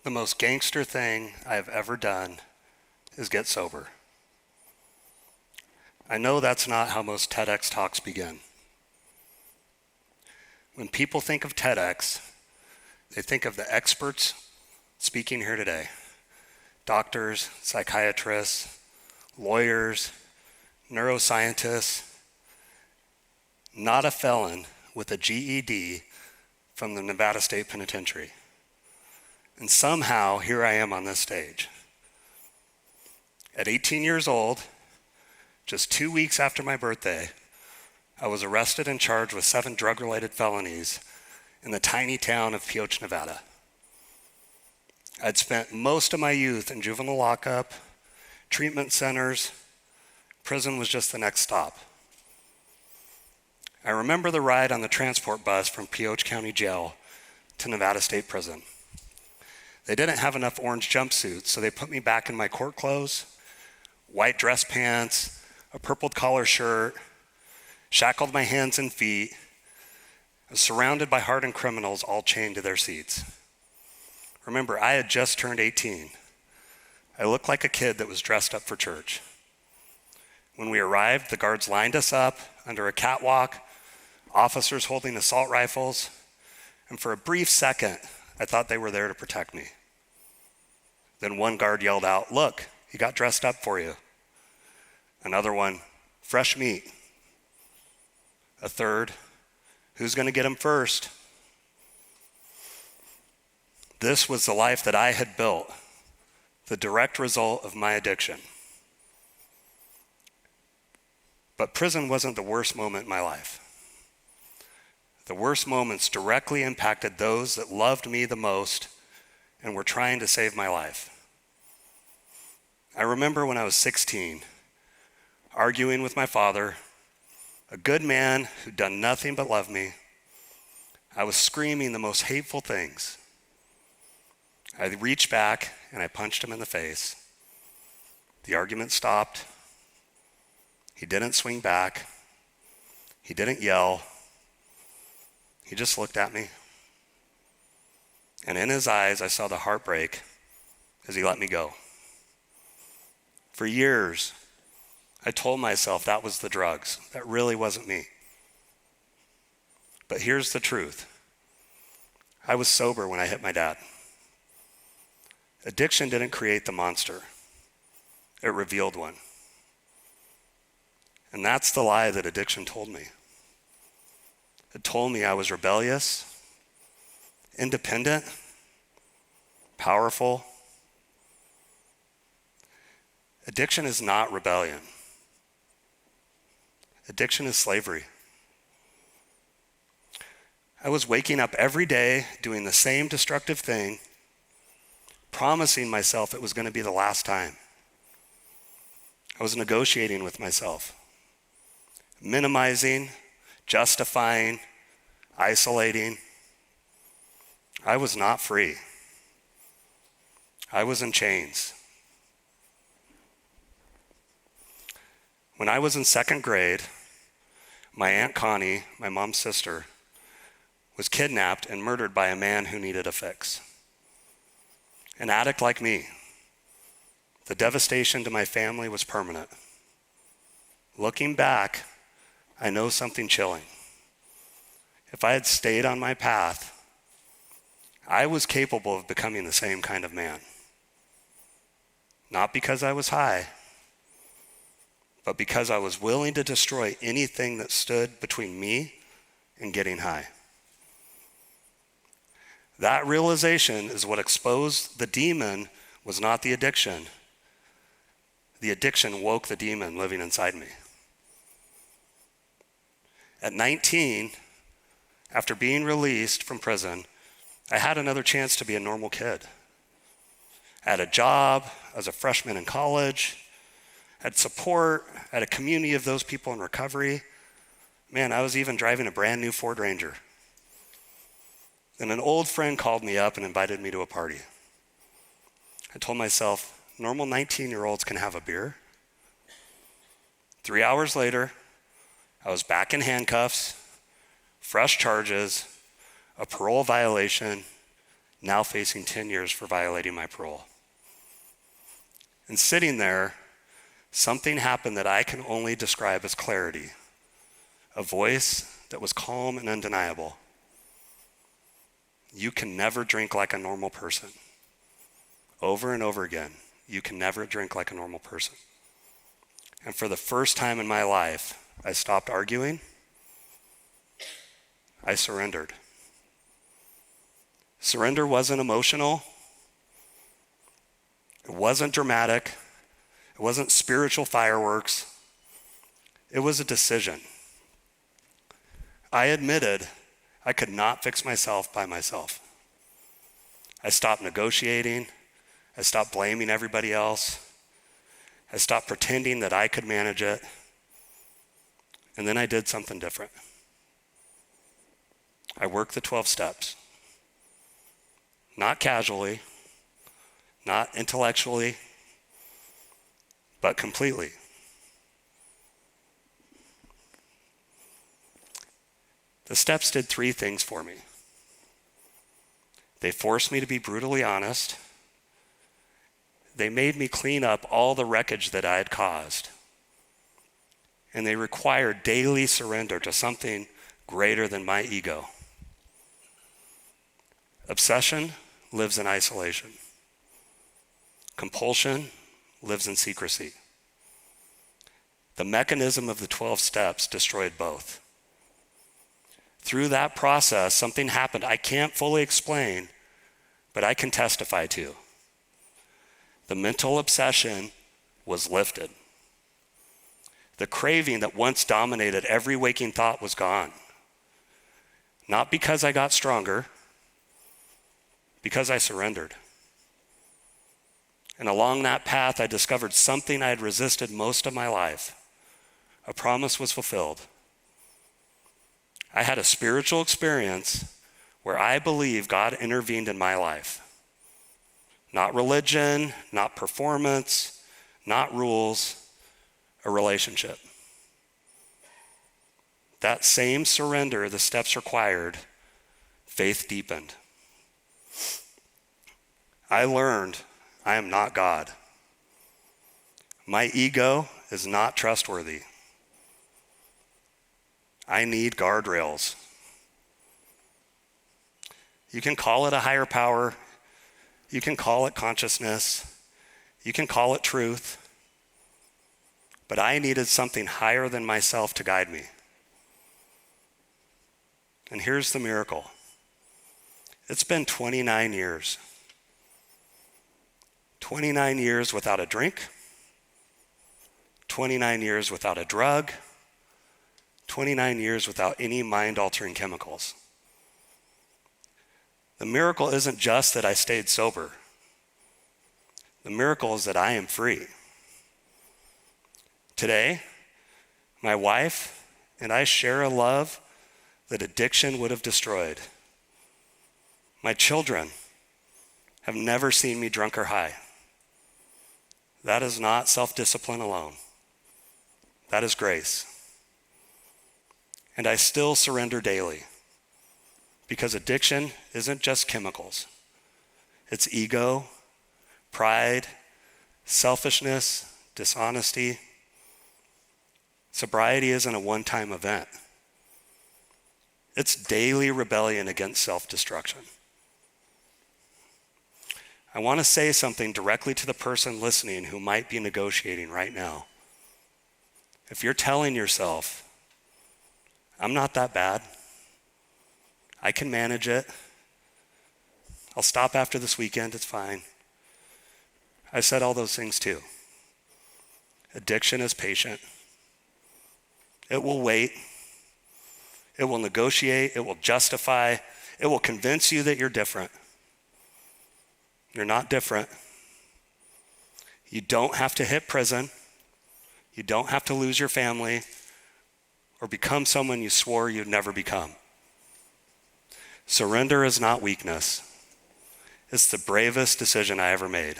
The most gangster thing I have ever done is get sober. I know that's not how most TEDx talks begin. When people think of TEDx, they think of the experts speaking here today. Doctors, psychiatrists, lawyers, neuroscientists, not a felon with a GED from the Nevada State Penitentiary. And somehow, here I am on this stage. At 18 years old, just 2 weeks after my birthday, I was arrested and charged with 7 drug-related felonies in the tiny town of Pioche, Nevada. I'd spent most of my youth in juvenile lockup, treatment centers. Prison was just the next stop. I remember the ride on the transport bus from Pioche County Jail to Nevada State Prison. They didn't have enough orange jumpsuits, so they put me back in my court clothes, white dress pants, a purpled collar shirt, shackled my hands and feet. I was surrounded by hardened criminals all chained to their seats. Remember, I had just turned 18. I looked like a kid that was dressed up for church. When we arrived, the guards lined us up under a catwalk, officers holding assault rifles, and for a brief second, I thought they were there to protect me. Then one guard yelled out, "Look, he got dressed up for you." Another one, "Fresh meat." A third, "Who's going to get him first?" This was the life that I had built, the direct result of my addiction. But prison wasn't the worst moment in my life. The worst moments directly impacted those that loved me the most and were trying to save my life. I remember when I was 16, arguing with my father, a good man who'd done nothing but love me. I was screaming the most hateful things. I reached back and I punched him in the face. The argument stopped. He didn't swing back. He didn't yell. He just looked at me. And in his eyes, I saw the heartbreak as he let me go. For years, I told myself that was the drugs. That really wasn't me. But here's the truth. I was sober when I hit my dad. Addiction didn't create the monster. It revealed one. And that's the lie that addiction told me. It told me I was rebellious, independent, powerful. Addiction is not rebellion. Addiction is slavery. I was waking up every day doing the same destructive thing, promising myself it was going to be the last time. I was negotiating with myself, minimizing, justifying, isolating. I was not free. I was in chains. When I was in 2nd grade, my Aunt Connie, my mom's sister, was kidnapped and murdered by a man who needed a fix. An addict like me. The devastation to my family was permanent. Looking back, I know something chilling. If I had stayed on my path, I was capable of becoming the same kind of man. Not because I was high, but because I was willing to destroy anything that stood between me and getting high. That realization is what exposed the demon was not the addiction. The addiction woke the demon living inside me. At 19, after being released from prison, I had another chance to be a normal kid. I had a job as a freshman in college, I had support, I had a community of those people in recovery. Man, I was even driving a brand new Ford Ranger. Then an old friend called me up and invited me to a party. I told myself, normal 19-year-olds can have a beer. 3 hours later, I was back in handcuffs, fresh charges, a parole violation, now facing 10 years for violating my parole. And sitting there, something happened that I can only describe as clarity. A voice that was calm and undeniable. You can never drink like a normal person. Over and over again, you can never drink like a normal person. And for the first time in my life, I stopped arguing. I surrendered. Surrender wasn't emotional. It wasn't dramatic. It wasn't spiritual fireworks. It was a decision. I admitted I could not fix myself by myself. I stopped negotiating. I stopped blaming everybody else. I stopped pretending that I could manage it. And then I did something different. I worked the 12 steps. Not casually, not intellectually, but completely. The steps did 3 things for me. They forced me to be brutally honest. They made me clean up all the wreckage that I had caused. And they required daily surrender to something greater than my ego. Obsession lives in isolation. Compulsion lives in secrecy. The mechanism of the 12 steps destroyed both. Through that process, something happened I can't fully explain, but I can testify to. The mental obsession was lifted. The craving that once dominated every waking thought was gone. Not because I got stronger, because I surrendered. And along that path, I discovered something I had resisted most of my life. A promise was fulfilled. I had a spiritual experience where I believe God intervened in my life. Not religion, not performance, not rules, a relationship. That same surrender the steps required, faith deepened. I learned I am not God. My ego is not trustworthy. I need guardrails. You can call it a higher power. You can call it consciousness. You can call it truth. But I needed something higher than myself to guide me. And here's the miracle. It's been 29 years. 29 years without a drink. 29 years without a drug. 29 years without any mind-altering chemicals. The miracle isn't just that I stayed sober. The miracle is that I am free. Today, my wife and I share a love that addiction would have destroyed. My children have never seen me drunk or high. That is not self-discipline alone. That is grace. And I still surrender daily because addiction isn't just chemicals. It's ego, pride, selfishness, dishonesty. Sobriety isn't a one-time event. It's daily rebellion against self-destruction. I want to say something directly to the person listening who might be negotiating right now. If you're telling yourself, I'm not that bad, I can manage it, I'll stop after this weekend, it's fine. I said all those things too. Addiction is patient. It will wait. It will negotiate. It will justify. It will convince you that you're different. You're not different. You don't have to hit prison. You don't have to lose your family or become someone you swore you'd never become. Surrender is not weakness. It's the bravest decision I ever made.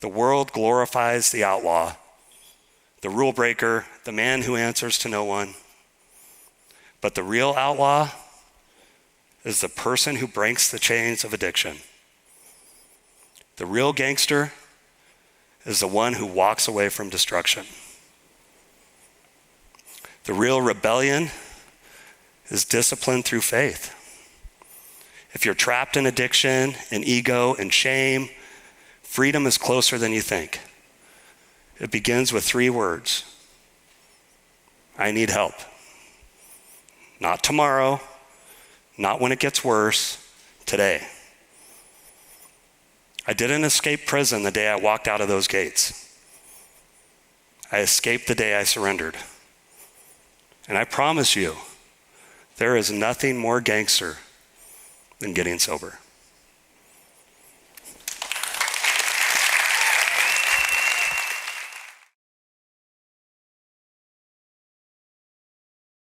The world glorifies the outlaw, the rule breaker, the man who answers to no one. But the real outlaw is the person who breaks the chains of addiction. The real gangster is the one who walks away from destruction. The real rebellion is discipline through faith. If you're trapped in addiction and ego and shame, freedom is closer than you think. It begins with 3 words. I need help. Not tomorrow, not when it gets worse, today. I didn't escape prison the day I walked out of those gates. I escaped the day I surrendered. And I promise you, there is nothing more gangster than getting sober.